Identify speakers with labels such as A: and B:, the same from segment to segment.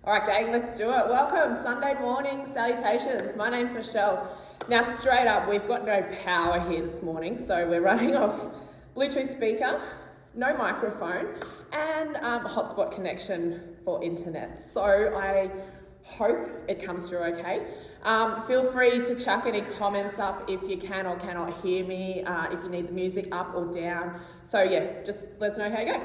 A: All right, gang, let's do it. Welcome, Sunday morning, salutations. My name's Michelle. Now, straight up, we've got no power here this morning, so we're running off Bluetooth speaker, no microphone, and a hotspot connection for internet. So I hope it comes through okay. Feel free to chuck any comments up if you can or cannot hear me, if you need the music up or down. So yeah, just let us know how you go.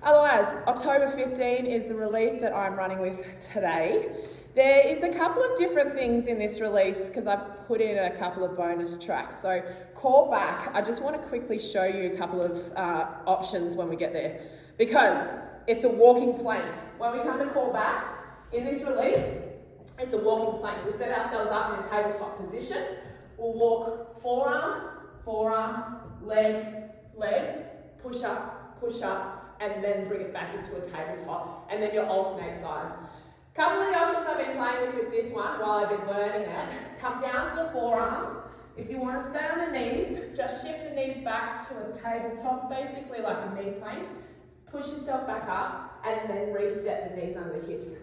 A: Otherwise, October 15 is the release that I'm running with today. There is a couple of different things in this release because I've put in a couple of bonus tracks. So call back. I just want to quickly show you a couple of options when we get there because it's a walking plank. When we come to call back in this release, it's a walking plank. We set ourselves up in a tabletop position. We'll walk forearm, leg, push up, and then bring it back into a tabletop, and then you'll alternate sides. A couple of the options I've been playing with this one while I've been learning it. Come down to the forearms. If you want to stay on the knees, just shift the knees back to a tabletop, basically like a knee plank. Push yourself back up, and then reset the knees under the hips.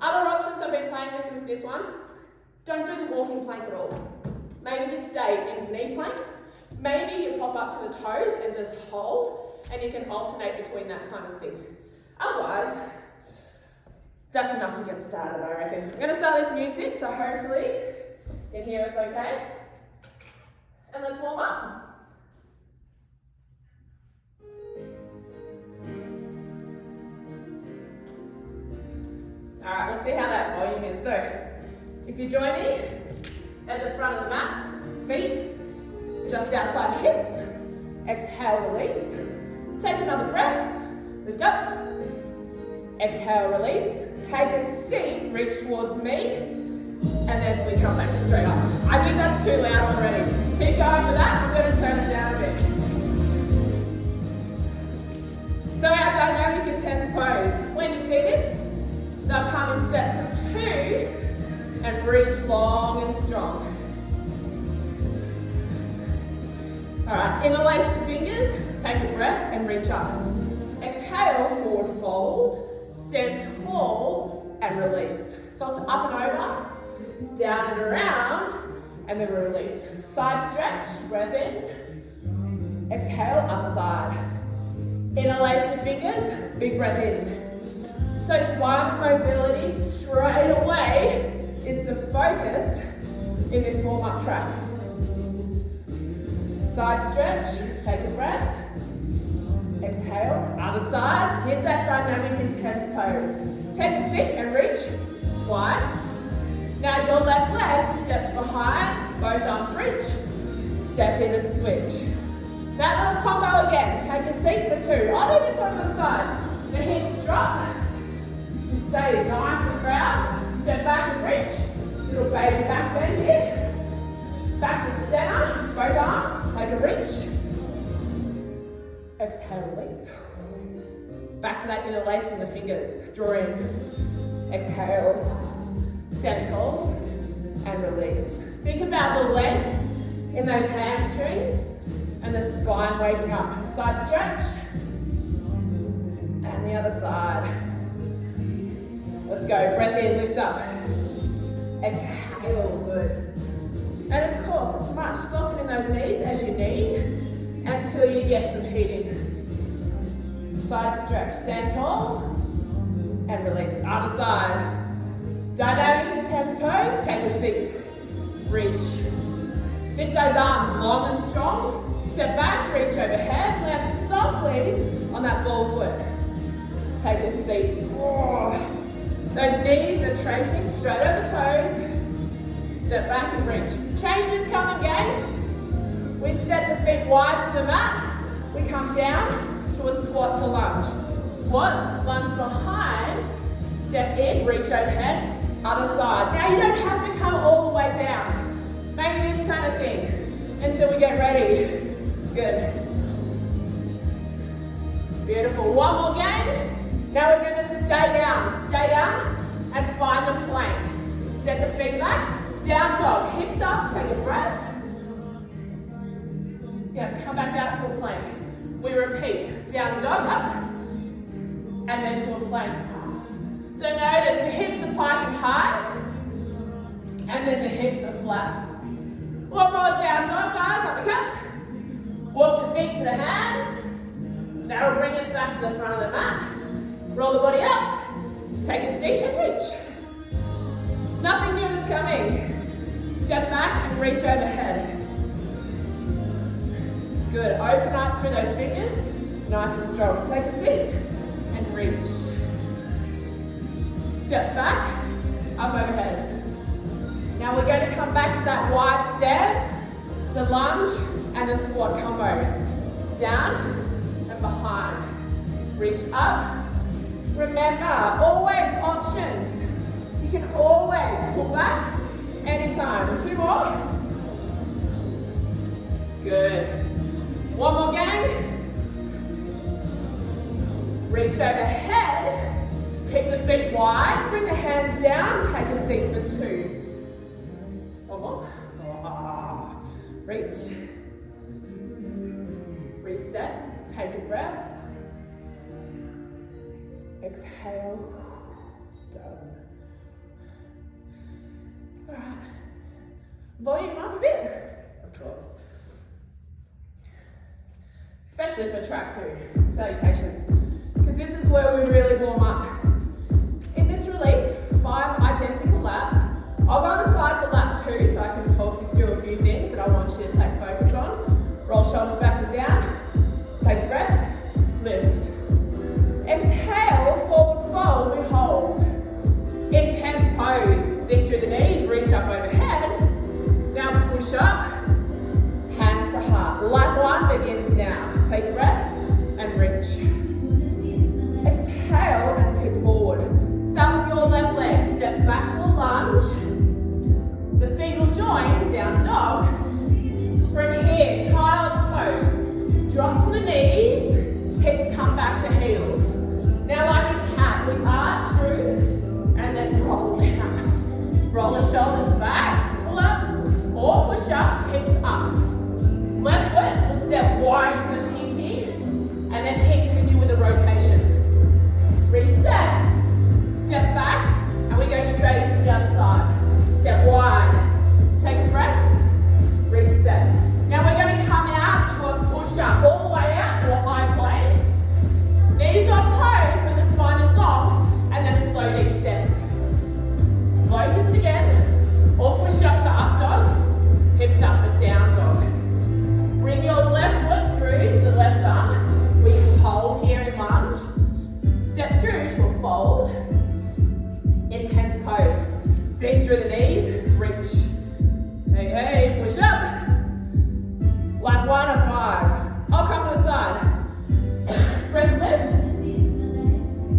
A: Other options I've been playing with this one, don't do the walking plank at all. Maybe just stay in the knee plank. Maybe you pop up to the toes and just hold, and you can alternate between that kind of thing. Otherwise, that's enough to get started, I reckon. I'm going to start this music, so hopefully you can hear us okay. And let's warm up. Alright, we'll see how that volume is. So, if you join me at the front of the mat, feet just outside the hips, exhale, release. Take another breath, lift up, exhale, release. Take a seat, reach towards me, and then we come back straight up. I think that's too loud already. Keep going for that, I'm going to turn it down a bit. So our dynamic intense pose, when you see this, they'll come in sets of 2 and reach long and strong. Alright, interlace the fingers, take a breath and reach up. Exhale, forward fold, stand tall and release. So it's up and over, down and around, and then we release. Side stretch, breath in, exhale, other side. Interlace the fingers, big breath in. So spine mobility straight away is the focus in this warm-up track. Side stretch, take a breath, exhale, other side. Here's that dynamic intense pose. Take a seat and reach twice. Now your left leg steps behind, both arms reach, step in and switch. That little combo again, take a seat for 2. I'll do this one on the side. The hips drop, you stay nice and proud, step back and reach. Little baby back bend here. Back to center, both arms, take a reach. Exhale, release. Back to that interlacing the fingers. Draw in, exhale, stand tall, and release. Think about the length in those hamstrings and the spine waking up. Side stretch, and the other side. Let's go, breath in, lift up. Exhale, good. And of course, as much softening those knees as you need until you get some heat in. Side stretch, stand tall and release. Other side. Dynamic intense pose, take a seat. Reach. Fit those arms long and strong. Step back, reach overhead, land softly on that ball foot. Take a seat. Oh. Those knees are tracing straight over toes. Step back and reach. Changes coming, gang. We set the feet wide to the mat. We come down to a squat to lunge. Squat, lunge behind, step in, reach overhead, other side. Now you don't have to come all the way down. Maybe this kind of thing until we get ready. Good. Beautiful. One more gang. Now we're going to stay down and find the plank. Set the feet back. Down dog, hips up, take a breath. Yeah, come back out to a plank. We repeat, down dog, up, and then to a plank. So notice the hips are piking high, and then the hips are flat. One more down dog, guys, uppercut. Walk the feet to the hands. That'll bring us back to the front of the mat. Roll the body up, take a seat and reach. Nothing new is coming. Step back and reach overhead. Good, open up through those fingers, nice and strong. Take a seat and reach. Step back, up overhead. Now we're going to come back to that wide stance, the lunge and the squat combo. Down and behind. Reach up. Remember, always options. You can always pull back anytime. 2 more. Good. 1 more, gang. Reach overhead. Keep the feet wide. Bring the hands down. Take a seat for 2. 1 more. Reach. Reset. Take a breath. Exhale. Done. Alright. Volume up a bit. Of course. Especially for track 2, salutations. Because this is where we really warm up. In this release, 5 identical laps. I'll go on the side for lap 2 so I can talk you through a few things that I want you to take focus on. Roll shoulders back and down. Take a breath. Lift. Exhale, forward fold, we hold. Intense pose. Sink through the knees, reach up overhead. Now push up. Hands to heart. Lap 1 begins now. Take a breath and reach. Exhale and tip forward. Start with your left leg. Steps back to a lunge. The feet will join, down dog. From here, child's pose. Drop to the knees, hips come back to heels. Now like a cat, we arch through and then roll down. Roll the shoulders back, pull up, or push up, hips up. Left foot will step wide to the pinky, and then continue with the rotation. Reset, step back, and we go straight into the other side. Step wide, take a breath, reset. Now we're going to come out to a push-up, all the way out to a high plank. Knees or toes when the spine is long, and then a slow descent. Locust again, or push up to up dog, hips up for down dog. Bring your left foot through to the left arm. We hold here in lunge. Step through to a fold. Intense pose. Sink through the knees, reach. Hey, push up. Lap 1 of 5. I'll come to the side. Breath lift.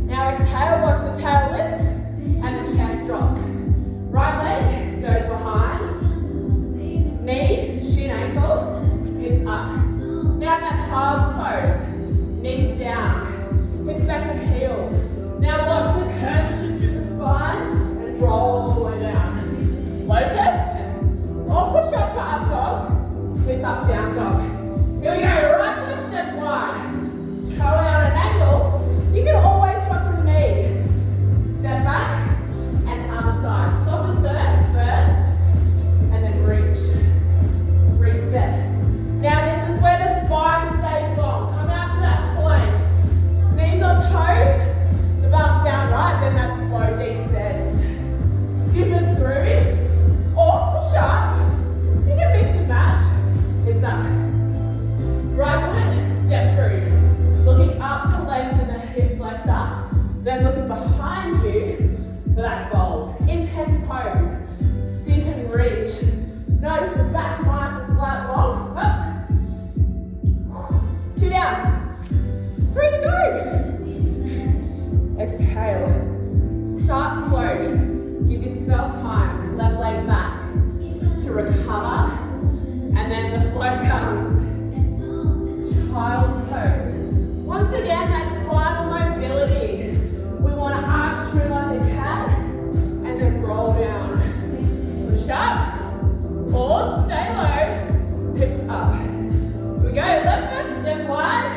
A: Now exhale, watch the tail lifts and the chest drops. Right leg goes behind. Knee, shin, ankle, hips up. Now that child's pose. Knees down, hips back to heels. Now watch the curvature through the spine and roll all the way down. Locust, or push up to up dog, hips up, down dog. Here we go, right foot steps wide. Toe out at an angle. You can always drop to the knee. Step back and other side. Soften first, and then reach. Reset. Now this is where the spine stays long. Come out to that plank. Knees or toes, the bum's down right, then that slow descent. Skip it through, or push up. You can mix and match. Hips up. Right foot, step through. Looking up to lengthen the hip flex up, then looking behind you for that fold. Intense pose. Sink and reach. Notice the back nice and flat long. Up. 2 down. 3 to go. Exhale. Start slow. Give yourself time. Left leg back to recover. And then the flow comes. Child's pose. Once again, that spinal mobility. We want to arch through like a cat and then roll down. Push up or stay low, hips up. Here we go, left foot steps wide.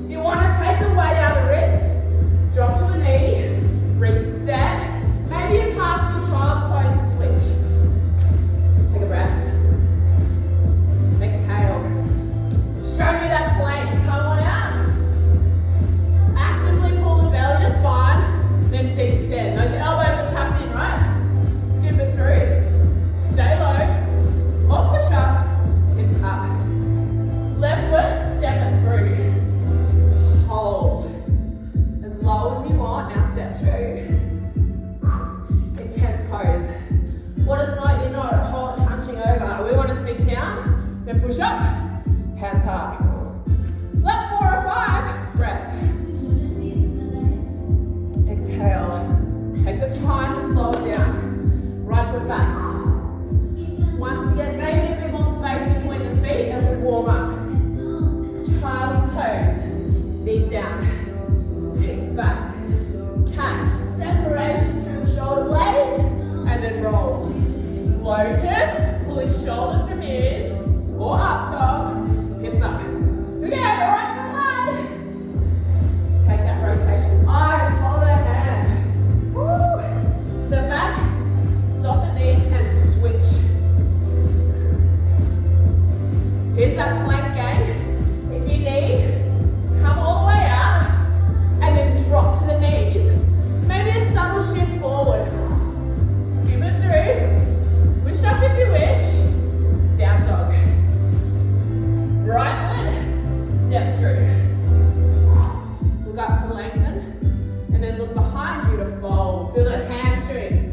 A: You want to take the weight out of the wrist, drop to a knee, reset. up to lengthen. And then look behind you to fold. Feel those hamstrings.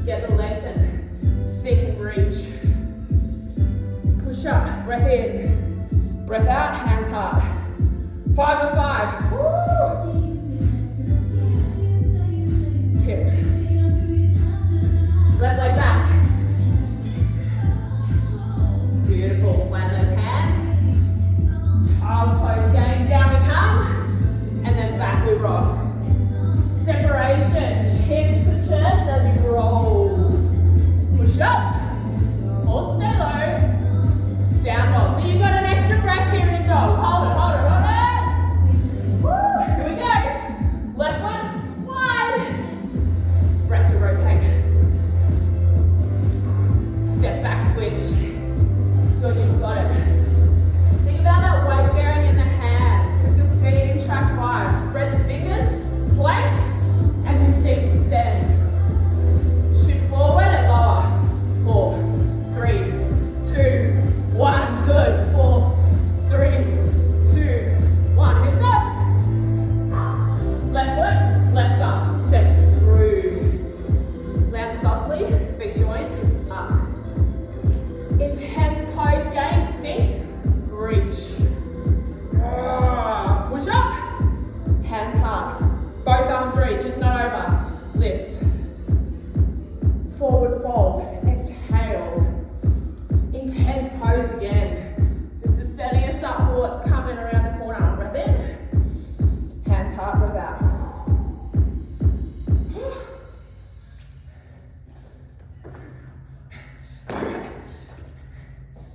A: Get the lengthen. Sink and reach. Push up. Breath in. Breath out. Hands hard. 5 of 5. Woo! Tip. Left leg back. Beautiful. Plant those hands. Child's pose again. Down we come. And then back we rock. Separation. Chin to chest as you roll. Push up. Or stay low. Down dog. But you got an extra breath here in dog. Hold it, hold it, hold it. Woo. Here we go. Left foot wide. Breath to rotate. Step back switch. Good, you've got it. Think about that weight bearing in the hands because you'll see it in track 5. Spread the fingers, plank, and then descend. Shift forward and lower. 4, 3, 2, 1. Good. 4, 3, 2, 1. Hips up. Left foot, left arm. Step through. Land softly. Feet join. Hips up. Intense pose game. Sink. Reach. Push up. Hands hard. Both arms reach. It's not over. Lift. Forward fold. Exhale. Intense pose again. This is setting us up for what's coming around the corner. Breath in. Hands hard. Breath out.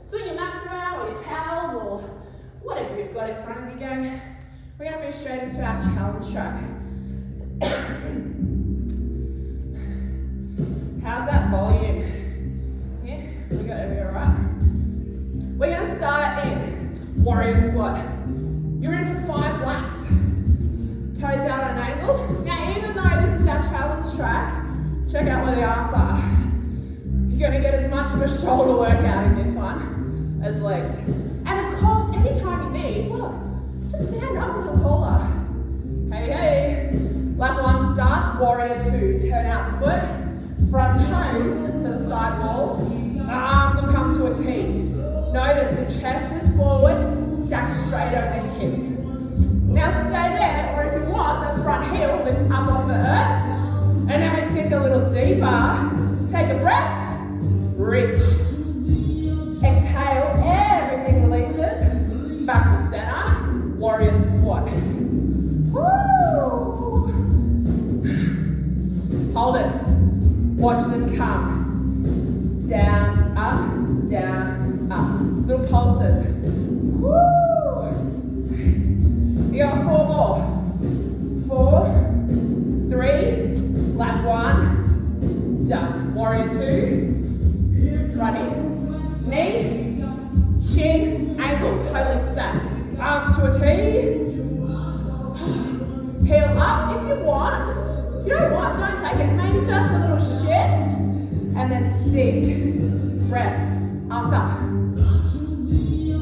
A: Swing your mats around or your towels or whatever you've got in front of you going. We're going to move straight into our challenge track. How's that volume? Yeah, we got everywhere right. We're going to start in warrior squat. You're in for 5 laps. Toes out at an angle. Now, even though this is our challenge track, check out where the arms are. You're going to get as much of a shoulder workout in this one as legs. And of course, anytime you need, look, just stand up a little taller. Hey, hey. Lap 1 starts, warrior 2. Turn out the foot, front toes to the side wall. The arms will come to a T. Notice the chest is forward, stacked straight over the hips. Now stay there, or if you want, the front heel lifts up off the earth. And then we sink a little deeper. Take a breath. Reach. Exhale, everything releases. Back to center. Warrior squat. Woo! Hold it. Watch them come. Down, up, down, up. Little pulses. Woo! You got 4 more. 4, 3, lap 1. Done. Warrior 2. Running. Knee, shin, ankle, totally stacked. Arms to a T. Heel up if you want. If you don't want, don't take it. Maybe just a little shift. And then sink. Breath. Arms up.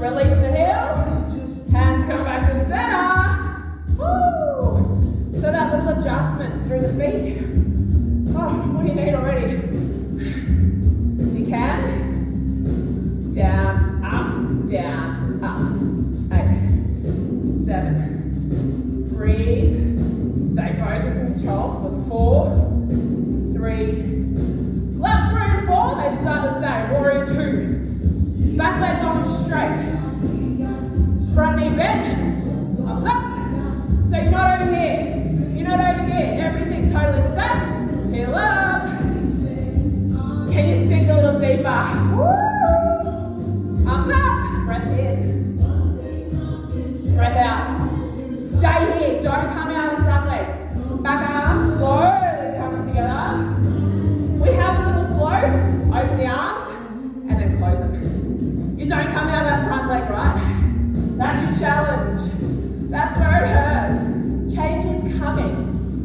A: Release the heel. Hands come back to center. Woo! So that little adjustment through the feet. Oh, what do you need already? You can. Down, up, up. 8, 7. Breathe. Stay focused and control for 4, 3. Lap 3 and 4, they start the same. Warrior 2. Back leg going straight. Front knee bent. Arms up. So you're not over here. You're not over here. Everything totally stacked. Heel up. Can you sink a little deeper? Woo! Arms up. Breath in. Breath out. Stay here. Don't come out of the front leg. Back arm slowly comes together. We have a little flow. Open the arms and then close them. You don't come out of that front leg, right? That's your challenge. That's where it hurts. Change is coming.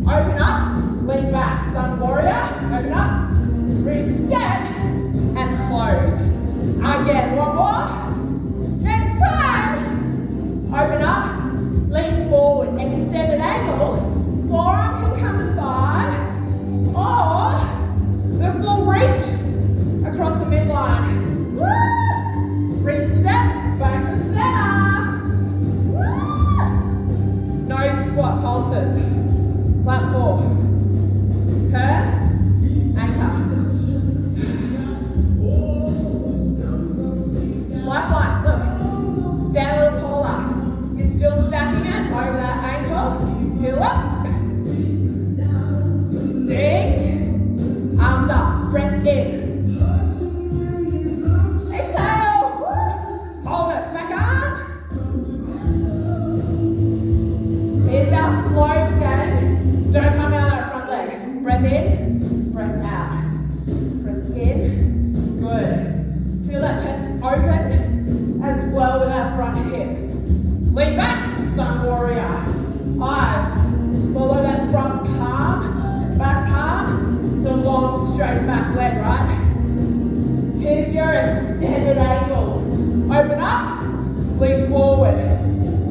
A: Open up. Lean back. Sun warrior. Open up. Reset and close. Again, 1 more. Next time, open up, lean forward, extended angle, shoulders. Flat 4. Turn, anchor. Lifeline, look. Stand a little taller. You're still stacking it over that ankle. Heel up. Sink. Arms up. Breath in. Exhale. Hold it. Back arm. Here's our flow again. Don't come out that front leg. Breath in. Breath out. Breath in. Good. Feel that chest open as well with that front hip. Lean back, sun warrior. Eyes, follow that front palm, back palm to long straight back leg, right? Here's your extended angle. Open up, lean forward.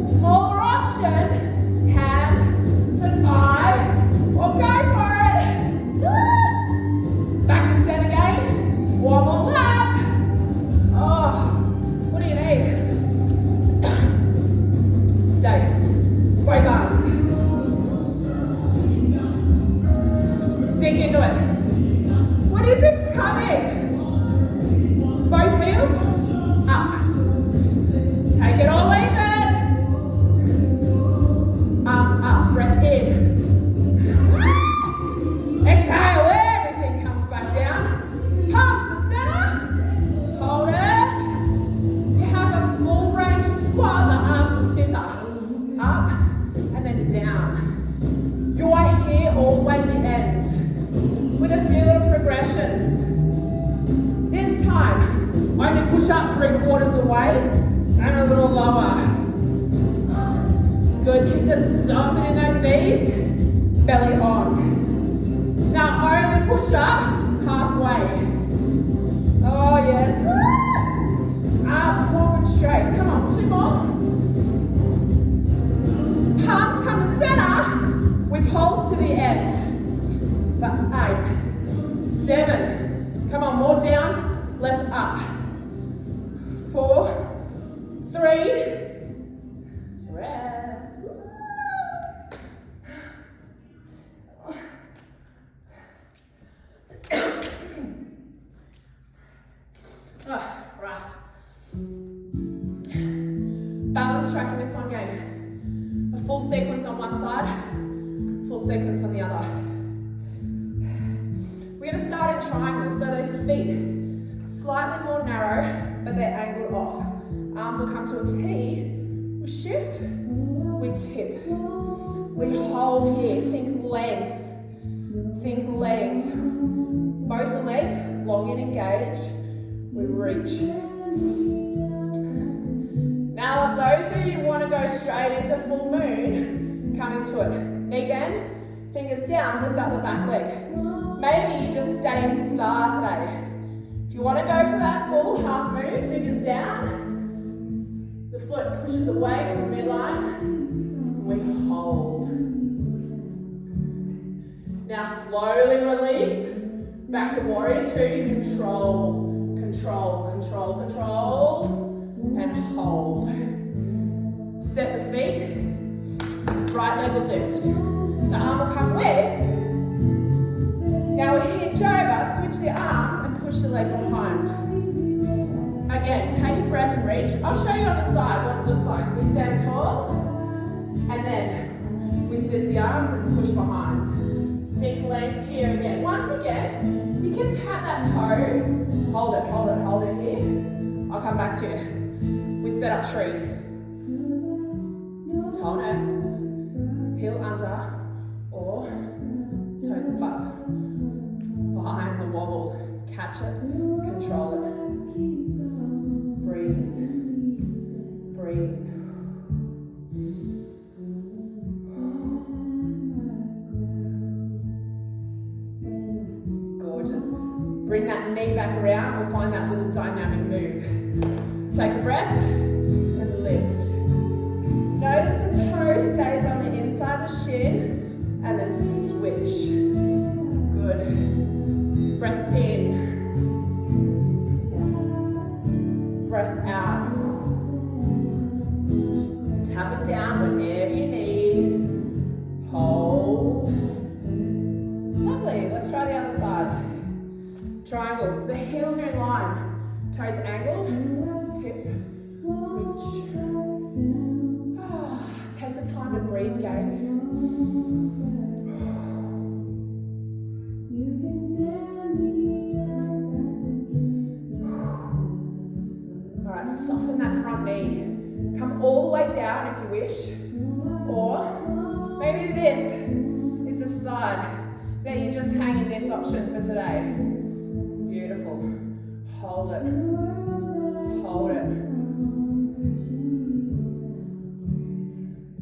A: Smaller option, hand to thigh, or go for it. Back to center again. One more lap. Oh, what do you need? Stay. Both arms. Sink into it. What do you think's coming? Both heels up. Take it or leave it. Arms up. Breath in. Exhale. Everything comes back down. Palms to center. Hold it. You have a full range squat. The arms will scissor. Up and then down. You are here all the way to the end with a few little progressions. This time, only push up 3/4 of the way and a little lower. Good, keep the soften in those knees, belly on. Now only push up halfway. Oh yes. Arms long and straight. Come on, 2 more. Palms come to center, we pulse to the end. For 8, 7, come on, more down, less up. 4, 3, rest. Oh, right. Balance track in this one game. A full sequence on one side, full sequence on the other. We're going to start in triangles, so those feet slightly more narrow, but they're angled off. Arms will come to a T, we shift, we tip. We hold here, think length. Both the legs long and engaged, we reach. Now, those of you who want to go straight into full moon, come into it. Knee bend, fingers down, lift up the back leg. Maybe you just stay in star today. If you want to go for that full half moon, fingers down. The foot pushes away from the midline. We hold. Now slowly release. Back to warrior 2. Control. And hold. Set the feet. Right leg will lift. The arm will come with. Now we hinge over, switch the arms and push the leg behind. Again, take a breath and reach. I'll show you on the side what it looks like. We stand tall and then we scissor the arms and push behind. Think length here again. Once again, you can tap that toe. Hold it here. I'll come back to you. We set up tree. Toe on earth, heel under, or toes above. Behind the wobble, catch it, control it. Breathe. Gorgeous. Bring that knee back around, we'll find that little dynamic move. Take a breath and lift. Notice the toe stays on the inside of shin and then switch. Good. Breath in. Breath out. Tap it down whenever you need. Hold. Triangle. The heels are in line. Toes angled. Tip. Reach. Take the time to breathe, gang. Alright, soften that front knee. Come all the way down if you wish. Or maybe this is the side that you just hang in this option for today. Beautiful. Hold it. Hold it.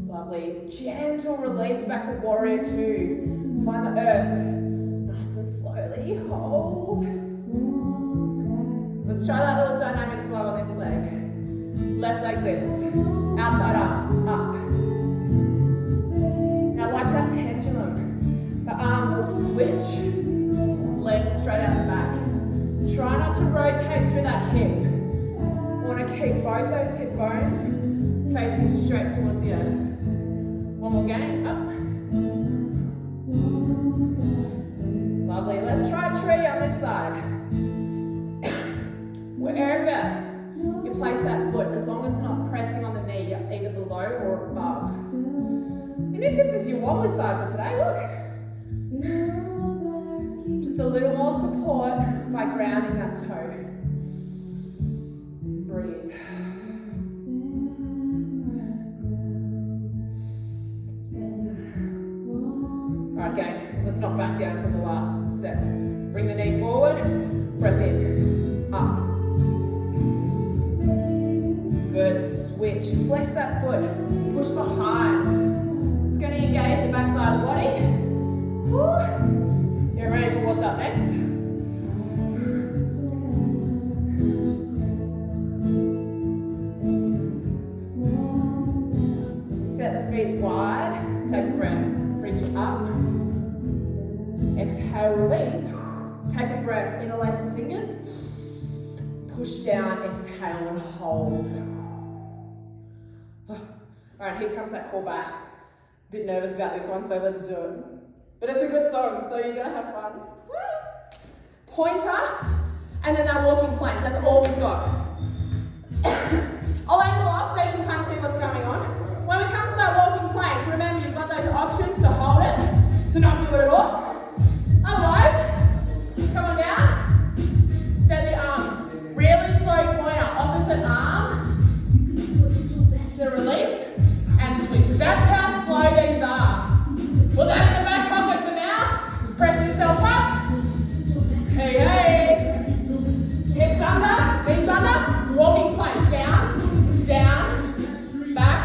A: Lovely. Gentle release back to warrior two. Find the earth. Nice and slowly. Hold. Let's try that little dynamic flow on this leg. Left leg lifts. Outside arm. Up. Now like that pendulum, the arms will switch. Legs straight out the back. Try not to rotate through that hip. Want to keep both those hip bones facing straight towards the earth. One more game, up. Lovely, let's try a tree on this side. Wherever you place that foot, as long as it's not pressing on the knee, either below or above. And if this is your wobbly side for today, look. Just a little more support by grounding that toe. Breathe. Alright, gang, let's not back down from the last set. Bring the knee forward, breath in, up. Good, switch, flex that foot, push behind. It's going to engage the back side of the body. Woo. Get ready for what's up next. Set the feet wide, take a breath, reach it up. Exhale, release. Take a breath, interlace the fingers. Push down, exhale and hold. Alright, here comes that core back. A bit nervous about this one, so let's do it. But it's a good song, so you're gonna have fun. Pointer, and then that walking plank. That's all we've got. I'll angle off so you can kind of see what's going on. When we come to that walking plank, remember you've got those options to hold it, to not do it at all. Otherwise, come on down. Set the arms. Really slow pointer, opposite arm. To release and switch. That's how slow these are. Put that in the back pocket for now. Press yourself up. Hey, hey. Hips under, knees under. Walking plank. Down, down, back,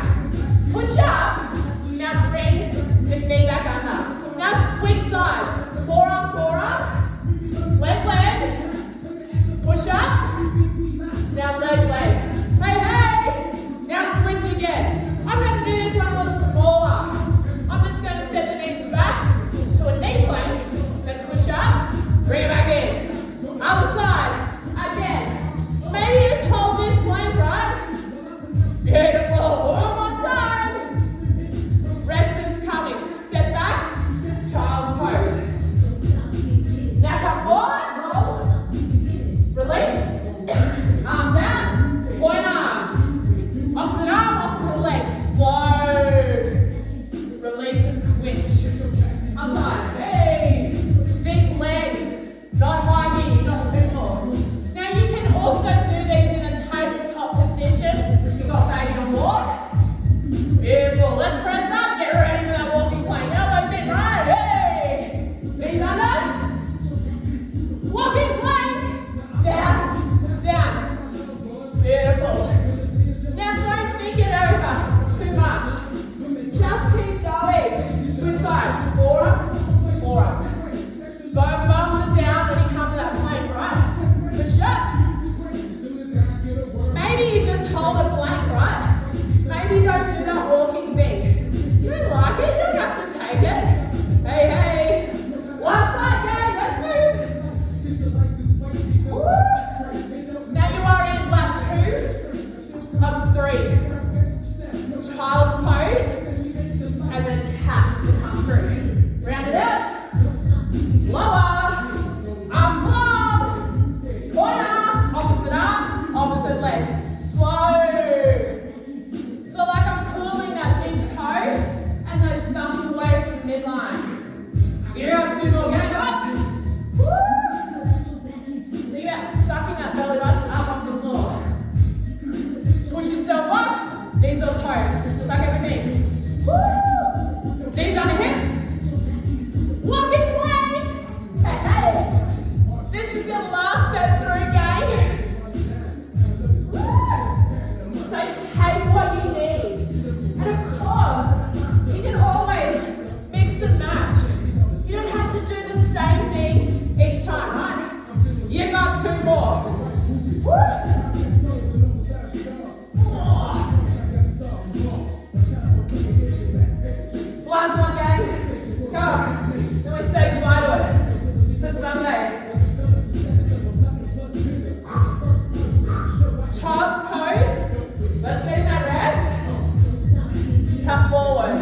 A: forward.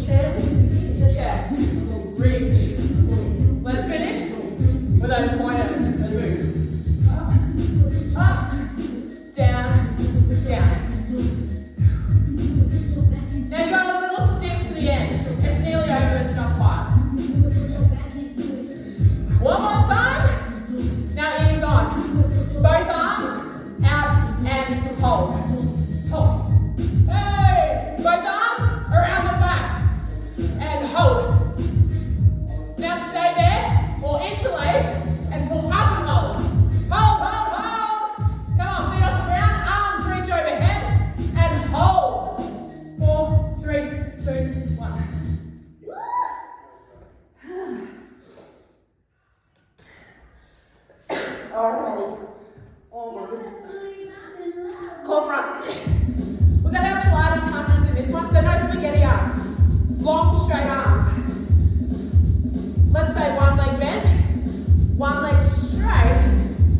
A: Chin to chest. Reach. Let's finish with those pointers. Let's move. Up. Down. Down. Now you got a little stick to the end. It's nearly over, it's not quite. One more time. Now ease on. Both arms out and hold. Hold. Hey! Both arms around the back. And hold. Now stay there or interlace and pull up and hold. Hold, hold, hold. Come on, feet off the ground, arms reach overhead and hold. 4, 3, 2, 1. Alright. Oh my goodness. Core front. We're going to have Pilates hundreds in this one, so no spaghetti arms. Long, straight arms. Let's say one leg bent, one leg straight.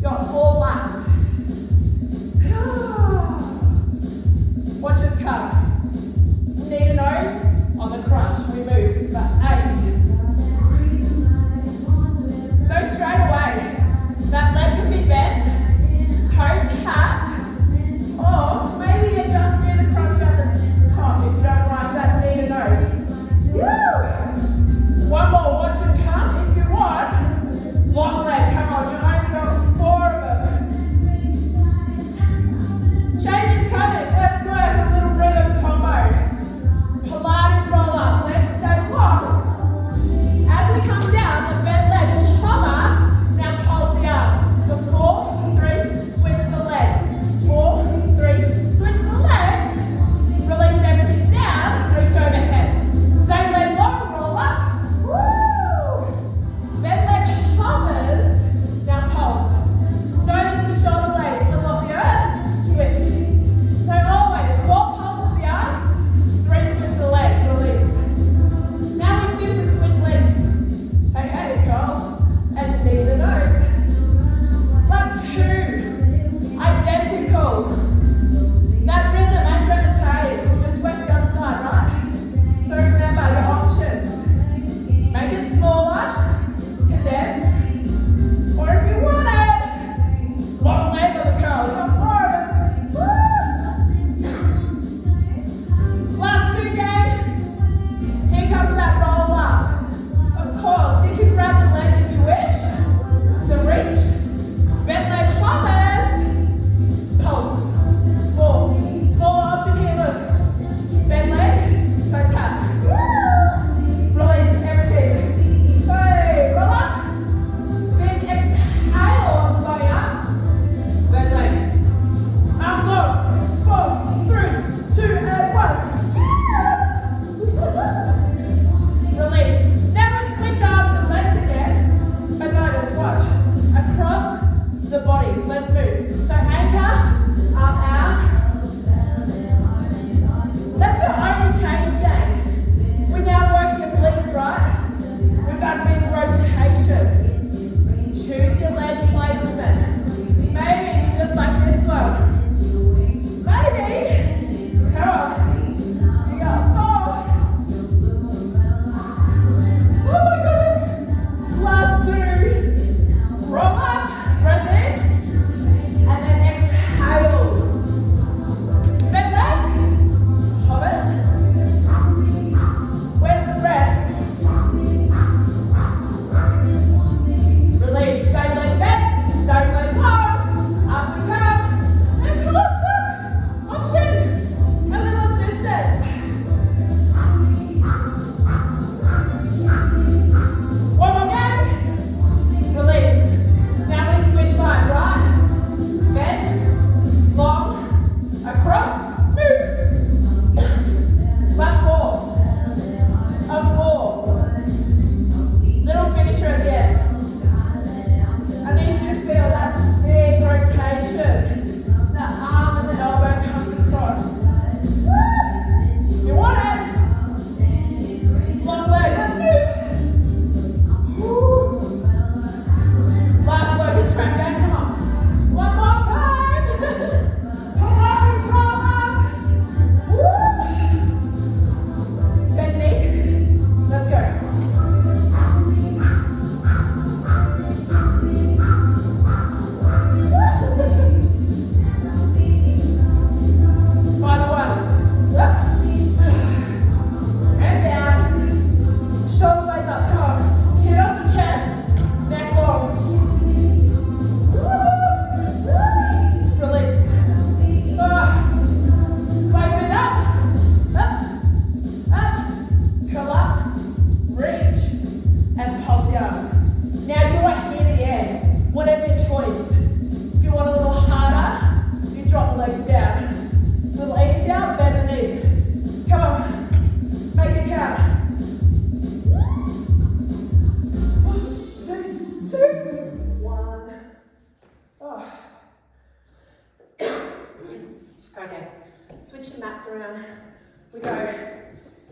A: Got 4 laps. Watch it cut. Knee to nose on the crunch.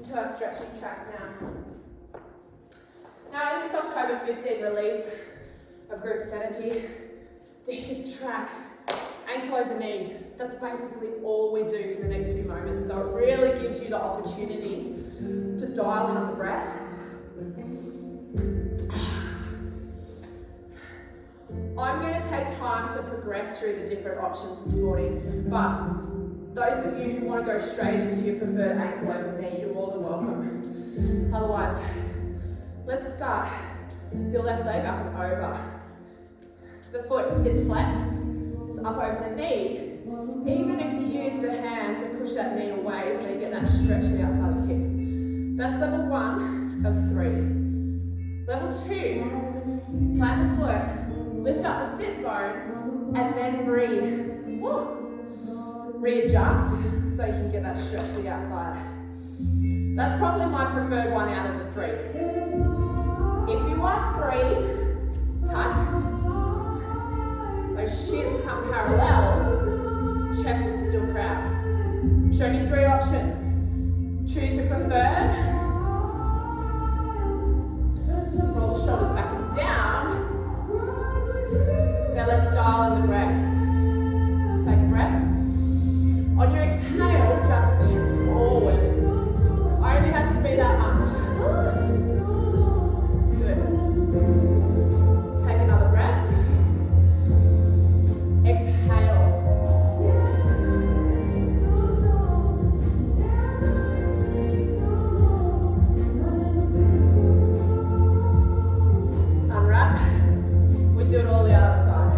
A: into our stretching tracks now. Now in this October 15 release of Group Synergy, the hips track, ankle over knee. That's basically all we do for the next few moments. So it really gives you the opportunity to dial in on the breath. I'm going to take time to progress through the different options this morning, but those of you who want to go straight into your preferred ankle over knee, you're more than welcome. Otherwise, let's start your left leg up and over. The foot is flexed, it's up over the knee. Even if you use the hand to push that knee away so you get that stretch to the outside of the hip. That's level 1 of 3. Level 2, plant the foot, lift up the sit bones, and then readjust so you can get that stretch to the outside. That's probably my preferred one out of the 3. If you want 3, tuck. Those shins come parallel, chest is still proud. Showing you 3 options. Choose your preferred. Roll the shoulders back and down. Now let's dial in the breath. Take a breath. On your exhale, just tip forward. It only has to be that much. Good. Take another breath. Exhale. Unwrap. We do it all the other side.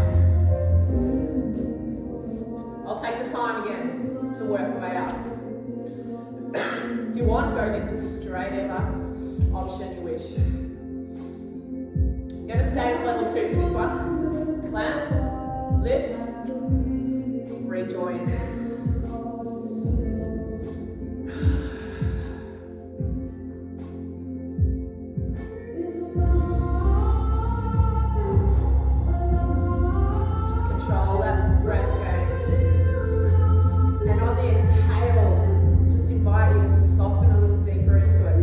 A: I'll take the time again to work the way up. If you want, go get the straight ever option you wish. I'm going to stay on level 2 for this one. Plant, lift, rejoin. Just control that breath going. And on the exhale, just invite you to soften a little deeper into it.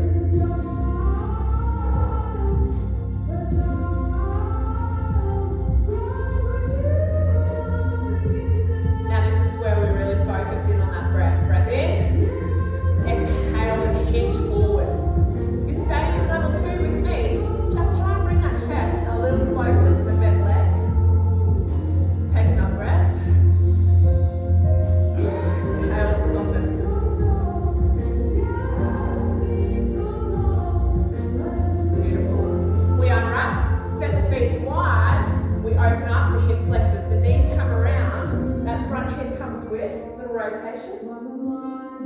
A: Now this is where we really focus in on that breath. Breath in, exhale and hinge forward. If you're staying in level 2 with me, just try and bring that chest a little closer to the bent leg. Take another breath. Exhale and soften. Beautiful. We unwrap, set the feet wide. We open up the hip flexors. The knees come around. That front hip comes with a little rotation.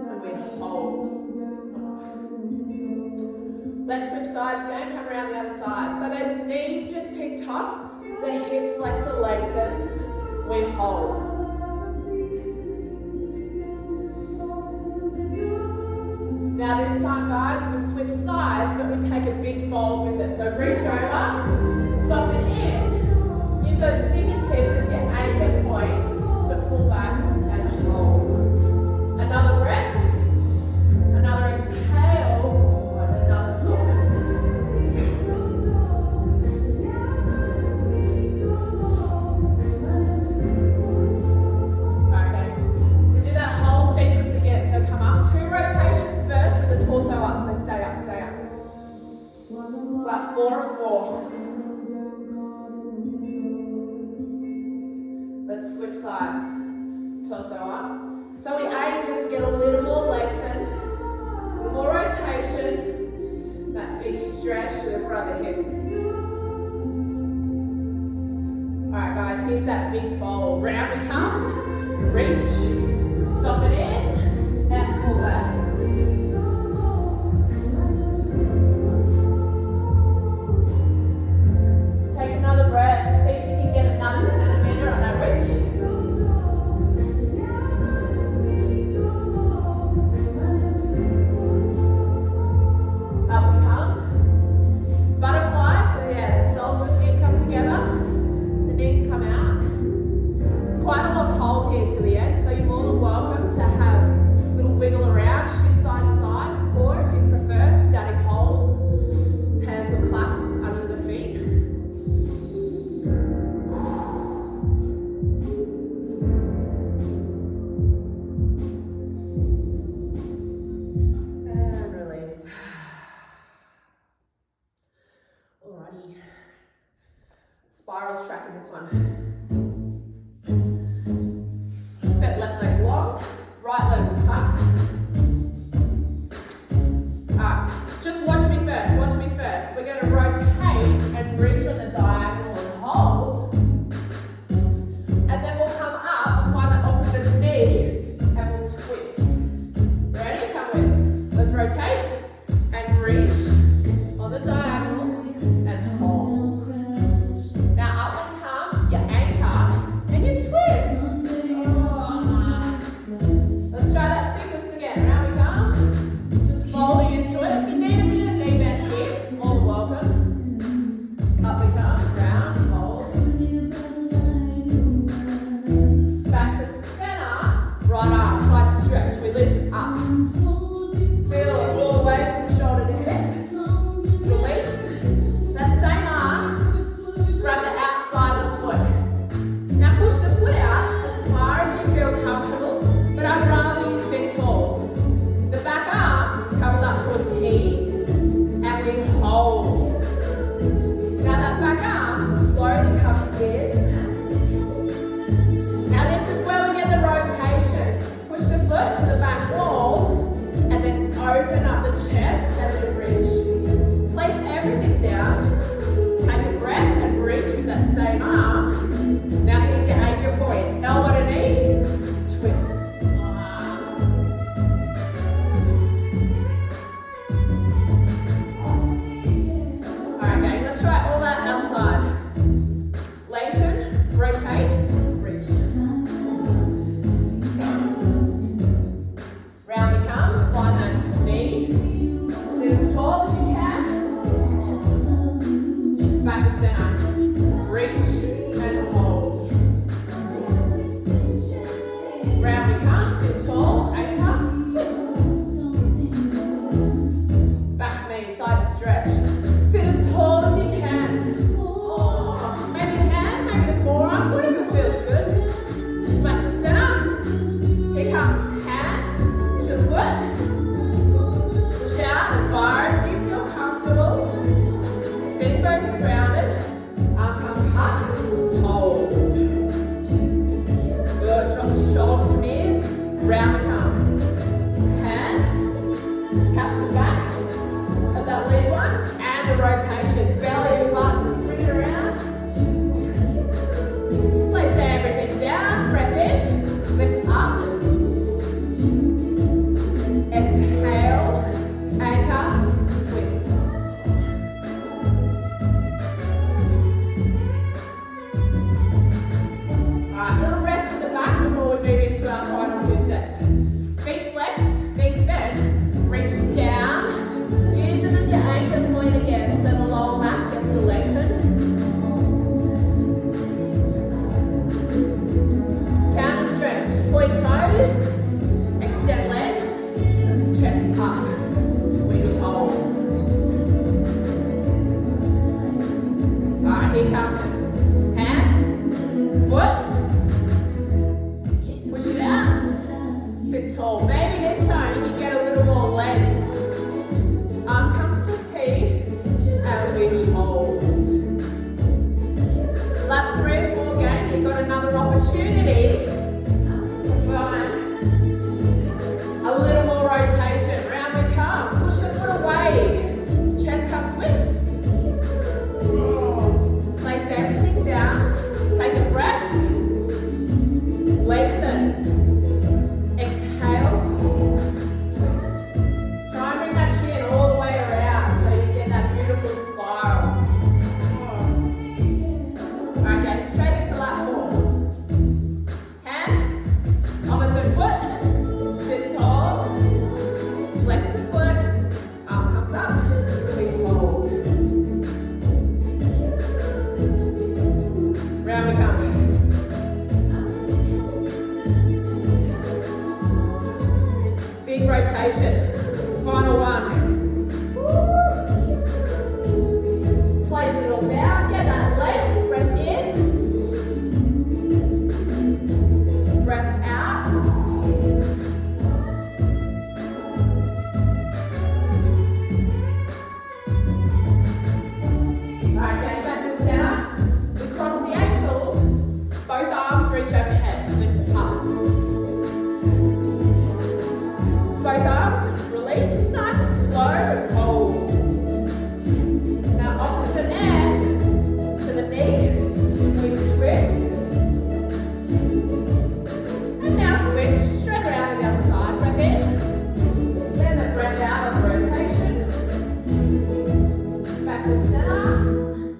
A: And we hold. Let's switch sides again. Come around the other side. So those knees just tick tock. The hip flexor lengthens. We hold. Now this time, guys, we switch sides, but we take a big fold with it. So reach over, soften in. Use those fingertips as your anchor point to pull back and hold. Another breath, another exhale, and another soften. Okay, we do that whole sequence again. So come up, 2 rotations first with the torso up. So stay up, stay up. About 4 of 4. Let's switch sides. Torso up. So we aim just to get a little more lengthen, a little more rotation, that big stretch to the front of the hip. Alright guys, here's that big fold. Round we come, reach, soften in, and pull back. Take another breath, see if you can get another centimeter on that reach. Up we come. Butterfly to the end. The soles of the feet come together. The knees come out. It's quite a long hold here to the end, so you're more than welcome to have Spirals track in this one. Set left leg long, right leg will tuck. Just watch me first, watch me first. We're going to rotate and reach on the diagonal and hold. And then we'll come up and find that opposite knee and we'll twist. Ready? Come with. Let's rotate and reach on the diagonal and hold. Now up we come, you anchor and you twist. Let's try that sequence again. Round we come. Just folding into it. If you need a bit of knee bend here, more than welcome. Up we come, round, hold. Back to center, right arm, side stretch. We lift up. Feel it all the way from shoulder to hips. Release. That same arm, grab the outside of the foot. Now push the foot out as far as you feel comfortable, but I'd rather you sit tall. The back arm comes up to a T, and we hold. Now that back arm slowly comes in. Now this is where we get the rotation. Push the foot to the back wall, and then open up the chest as you reach. Place everything down. Take a breath and reach with that same arm. Now here's your anchor point. Elbow to knee, twist. Alright gang, let's try all that outside. Lengthen, rotate, reach. Round we come, find that knee. Sit as tall as you can. Back to center. Reach and hold. Round we come, sit tall, anchor, twist. Back to me, side stretch. Sit as tall as you can. Maybe the hand, maybe the forearm, whatever feels good. Back to center. Here comes hand to foot. Push out as far as you feel comfortable. Sitting bones are grounded. Arm comes up. Hold. Good. Drop the shoulders to ears. Round we come. Hand taps the back of that lead one. And the rotation. Belly button. Bring it around. Place everything down. Breath in. Lift up. Exhale. Anchor. Twist. Alright, little rest for the back before we move into our final two sets. Feet flexed, knees bent, reach down. Use them as your anchor point again, so the lower to center.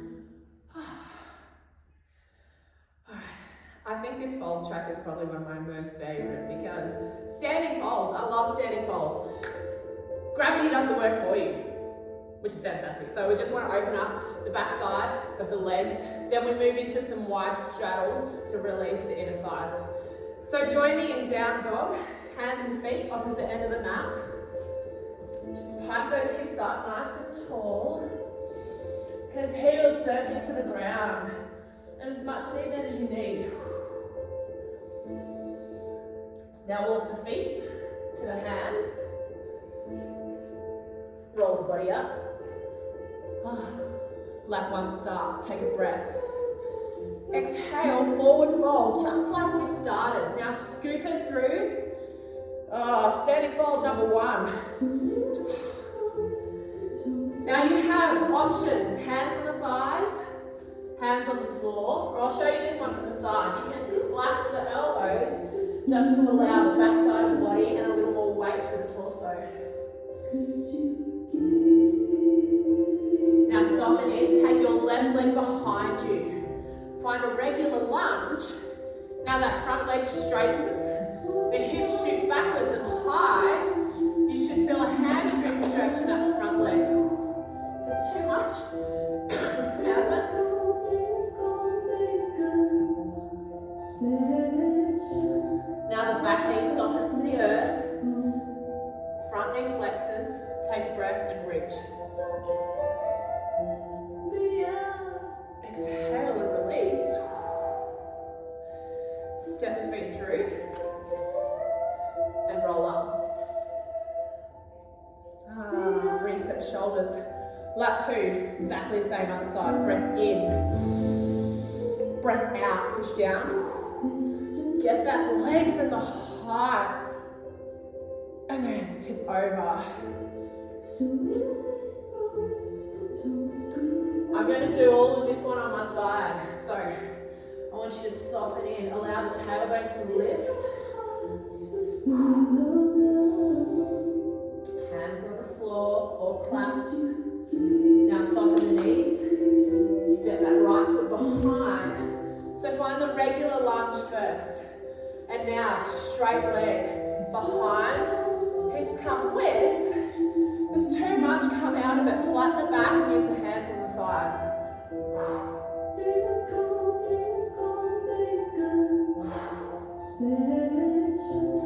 A: I think this folds track is probably one of my most favourite because standing folds, I love standing folds. Gravity does the work for you, which is fantastic. So we just want to open up the back side of the legs. Then we move into some wide straddles to release the inner thighs. So join me in down dog, hands and feet opposite end of the mat. Just pipe those hips up nice and tall. His heels searching for the ground. And as much movement as you need. Now walk the feet to the hands. Roll the body up. Lap one starts, take a breath. Exhale, forward fold, just like we started. Now scoop it through. Standing fold number one. Now you have options, hands on the thighs, hands on the floor, or I'll show you this one from the side. You can clasp the elbows just to allow the back side of the body and a little more weight through the torso. Now soften in, take your left leg behind you. Find a regular lunge. Now that front leg straightens, the hips shoot backwards and high. You should feel a hamstring stretch in that front leg. If it's too much, come out of it. Now the back knee softens to the earth. Front knee flexes. Take a breath and reach. Exhale and release. Step the feet through and roll up. Reset the shoulders. Lap two, exactly the same other side. Breath in. Breath out, push down. Get that leg from the height. And then tip over. I'm going to do all of this one on my side. So I want you to soften in. Allow the tailbone to lift. Hands on the floor or clasped. Now soften the knees. Step that right foot behind. So find the regular lunge first. And now straight leg behind. Hips come with. If it's too much, come out of it. Flatten the back and use the hands on the thighs.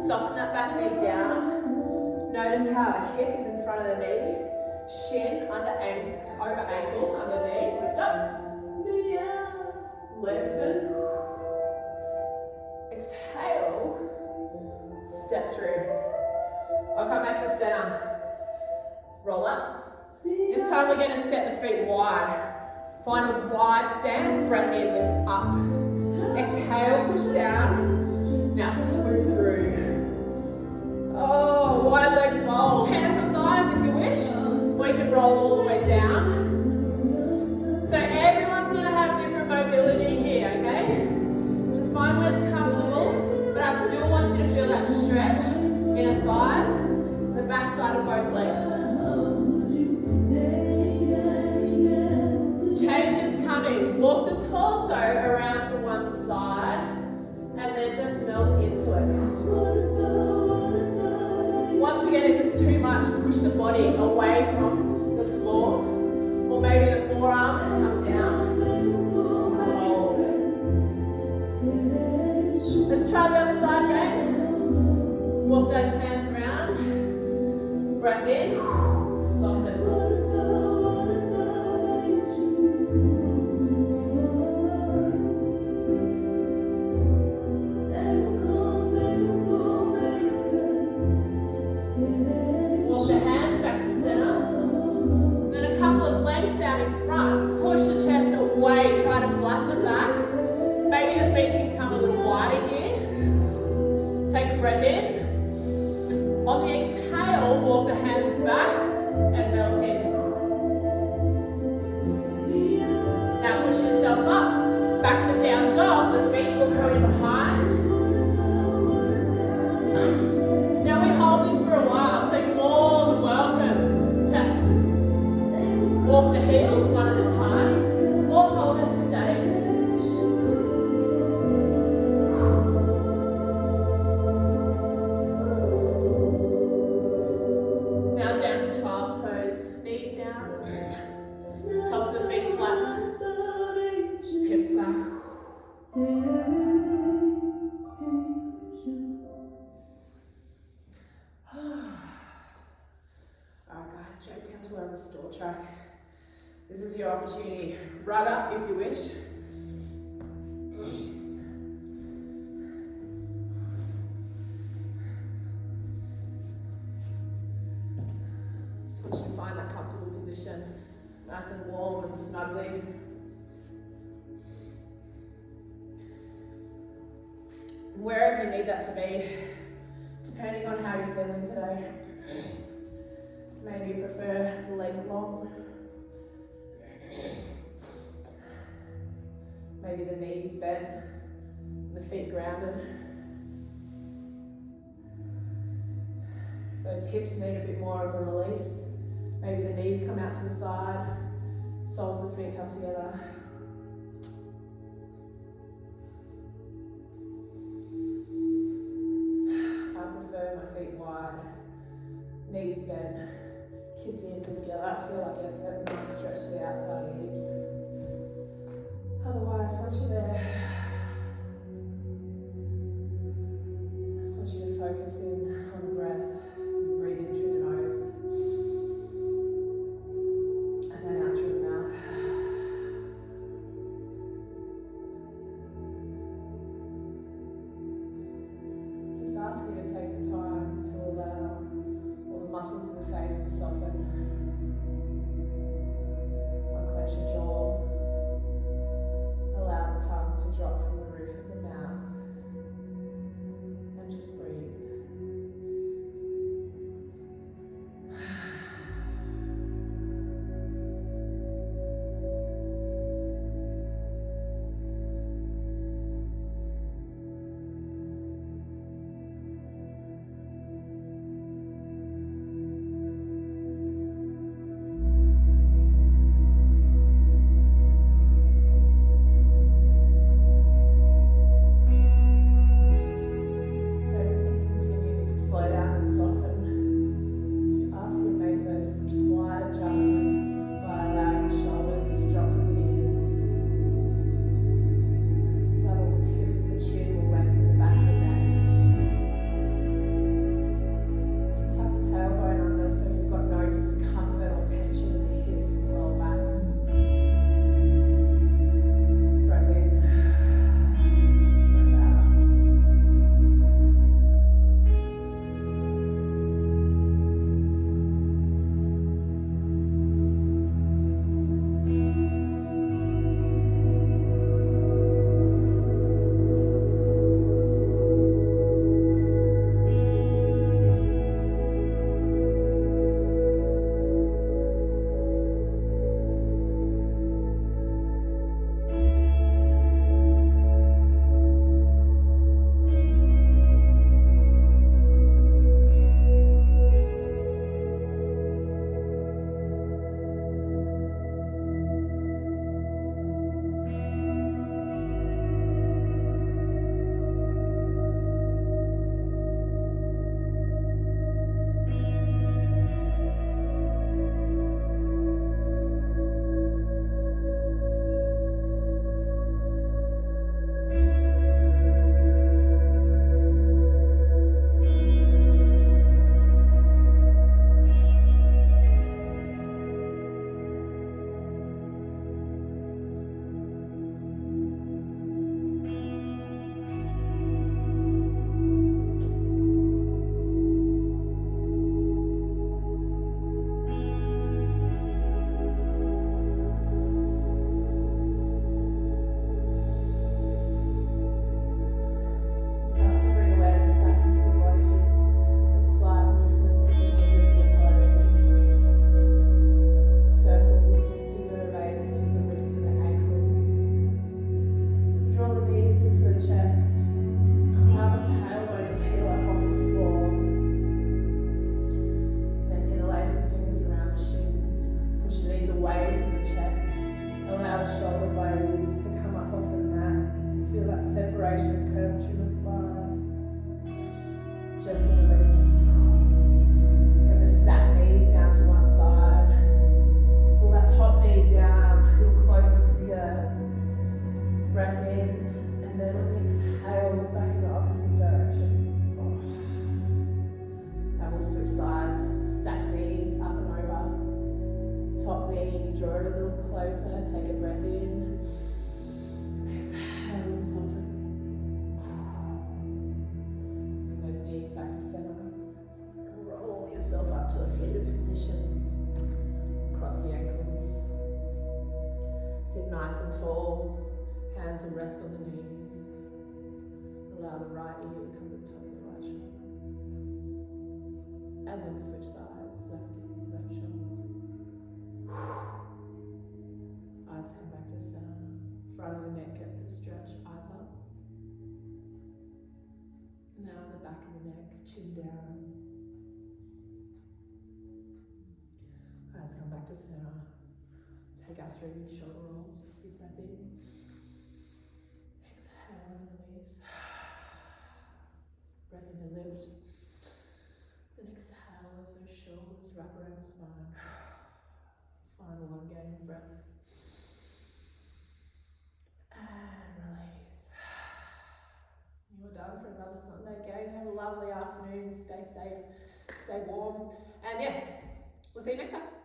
A: Soften that back knee down. Notice how the hip is in front of the knee. Shin under ankle, over ankle, under knee. Lift up. Lengthen. Exhale. Step through. I'll come back to center. Roll up. This time we're going to set the feet wide. Find a wide stance. Breath in, lift up. Exhale, push down. Now swoop through. Wide leg fold. Hands on thighs if you wish. Or you can roll all the way down. So everyone's going to have different mobility here, okay? Just find where's comfortable. But I still want you to feel that stretch. Inner thighs, the back side of both legs. Change is coming. Walk the torso around to one side and then just melt into it. Once again, if it's too much, push the body away from the floor or maybe the forearm and come down. Roll. Let's try the other side again. Walk those hands around. Breath in. Soften. Walk the hands back to center. our restore track. This is your opportunity. Rug up if you wish. Just want you to find that comfortable position, nice and warm and snugly. Wherever you need that to be, depending on how you're feeling today. Maybe you prefer the legs long. Maybe the knees bent, the feet grounded. If those hips need a bit more of a release, maybe the knees come out to the side, soles of the feet come together. My feet wide, knees bent, kissing into together. I feel like getting a nice stretch to the outside of your hips. Otherwise, once you're there, I just want you to focus in on the breath. So you breathe in through the nose and then out through the mouth. Just ask you to take the time to allow all the muscles in the face to soften. Unclench your jaw. Allow the tongue to drop from the roof of the mouth. And just breathe. Gentle release. Bring the stacked knees down to one side. Pull that top knee down a little closer to the earth. Breath in, and then on the exhale, look back in the opposite direction. And we'll switch sides. Stack knees up and over. top knee, draw it a little closer, take a breath in. Exhale and soften. Bring those knees back to center. Roll yourself up to a seated position. Cross the ankles. Sit nice and tall. Hands will rest on the knees. Allow the right ear to come to the top of the right shoulder. And then switch sides, left ear, left shoulder. Eyes come back to center. Front of the neck gets to stretch, eyes up. Now the back of the neck, chin down. Eyes come back to center. Take our 3 big shoulder rolls. Big breath in. Exhale and release. Breath in to lift. Then exhale as those shoulders wrap around the spine. Final one again, breath. And release. You're done for another Sunday again. Have a lovely afternoon. Stay safe, stay warm. And yeah, we'll see you next time.